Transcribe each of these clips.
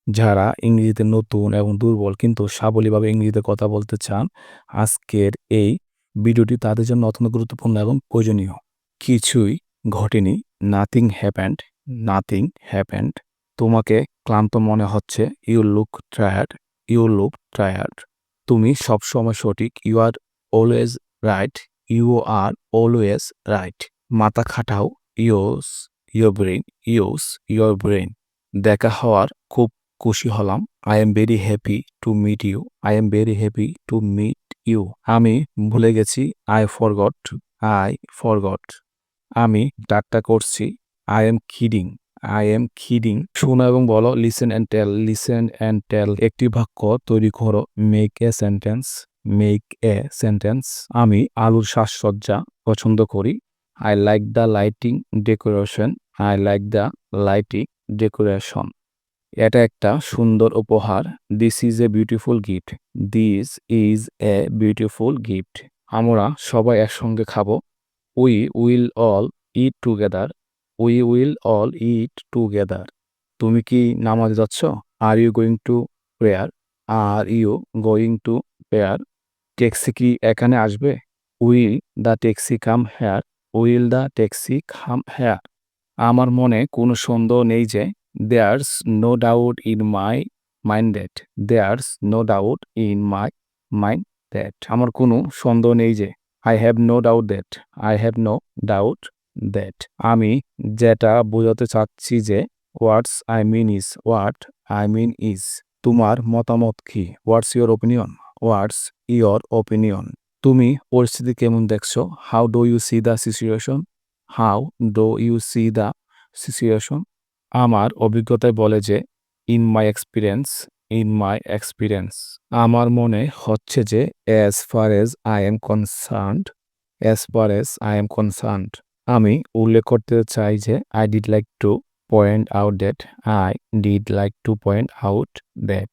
যারা ইংরেজিতে নতুন এবং দুর্বল কিন্তু সাবলীলভাবে ইংরেজিতে কথা বলতে চান, আজকের এই ভিডিওটি তাদের জন্য অত্যন্ত গুরুত্বপূর্ণ এবং প্রয়োজনীয়। কিছুই ঘটেনি, নাথিং হ্যাপেন্ড, নাথিং হ্যাপেন্ড। তোমাকে ক্লান্ত মনে হচ্ছে, you look tired, you look tired. তুমি সবসময় সঠিক, you are always right, you are always right. মাথা খাটাও, use your brain, use your brain. দেখা হওয়ার খুব খুশি হলাম, I am very happy to meet you, I am very happy to meet you. আমি ভুলে গেছি, আই ফরগট, আই ফরগট। আমি ঠাট্টা করছি, I am kidding, I am kidding. শোনো এবং বলো, listen and tell, listen and tell. একটি বাক্য তৈরি করো, make a sentence, make a sentence. আমি আলোর সাজসজ্জা পছন্দ করি, I like the lighting decoration, I like the lighting decoration. এটা একটা সুন্দর উপহার, this is a beautiful gift, this is a beautiful gift. আমরা সবাই একসঙ্গে খাবো, we will all eat together, we will all eat together. তুমি কি নামাজে যাচ্ছ? Are you going to prayer, are you going to prayer. Taxi কি এখানে আসবে? Will the taxi come here, will the taxi come here. আমার মনে কোনো সন্দেহ নেই যে, there's no doubt in my mind that, there's no doubt in my mind that. আমার কোনো সন্দেহ নেই যে, I have no doubt that, I have no doubt that. আমি যেটা বোঝাতে চাচ্ছি যে, হোয়াটস I mean is, what I mean is. তোমার মতামত কি? What's your opinion, what's your opinion. তুমি পরিস্থিতি কেমন দেখছো? How do you see the situation, how do you see the situation. আমার অভিজ্ঞতায় বলে যে, in my experience, in my experience. আমার মনে হচ্ছে যে, as far as I am concerned, as far as I am concerned. আমি উল্লেখ করতে চাই যে, I did like to point out that, I did like to point out that.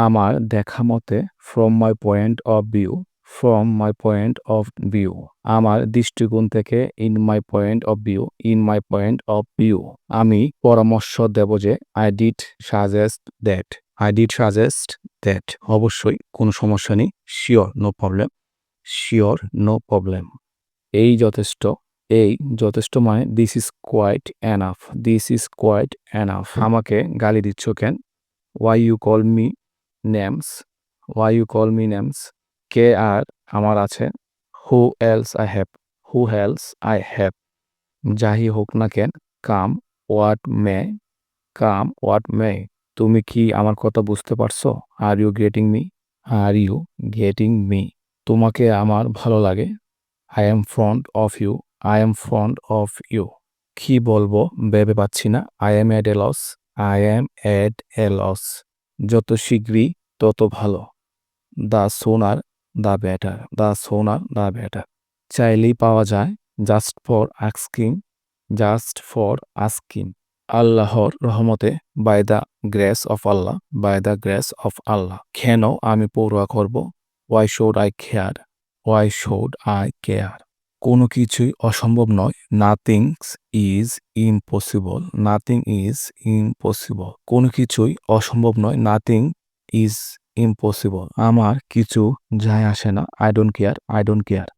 আমার দেখা মতে, from my point of view, from my point of view. আমার দৃষ্টিকোণ থেকে, in my point of view, in my point of view. আমি পরামর্শ দেব যে, I did suggest that, I did suggest that. অবশ্যই কোনো সমস্যা নেই, sure no problem, sure no problem. এই যথেষ্ট, এই যথেষ্ট মানে this is quite enough, this is quite enough. আমাকে গালি দিচ্ছ কেন? Why you call me names, why you call me names. কে আর আমার আছে, who else I have, who else I have. যাই হোক না কেন, come what may, come what may. তুমি কি আমার কথা বুঝতে পারছো? Are you getting me, are you getting me. তোমাকে আমার ভালো লাগে, I am fond of you, I am fond of you. কি বলবো ভেবে পাচ্ছি না, I am at a loss, I am at a loss. যত শীঘ্রই তত ভালো, the sooner the better, the sooner the better. চাইলেই পাওয়া যায়, just for asking, just for asking. আল্লাহর রহমতে, by the grace of Allah, by the grace of Allah. কেন আমি পড়ুয়া করব? Why should I care, why should I care. কোনো কিছুই অসম্ভব নয়, nothings is impossible, nothing is impossible. কোনো কিছুই অসম্ভব নয়, নাথিং ইজ ইম্পসিবল। আমার কিছু যায় আসে না, I don't care, I don't care.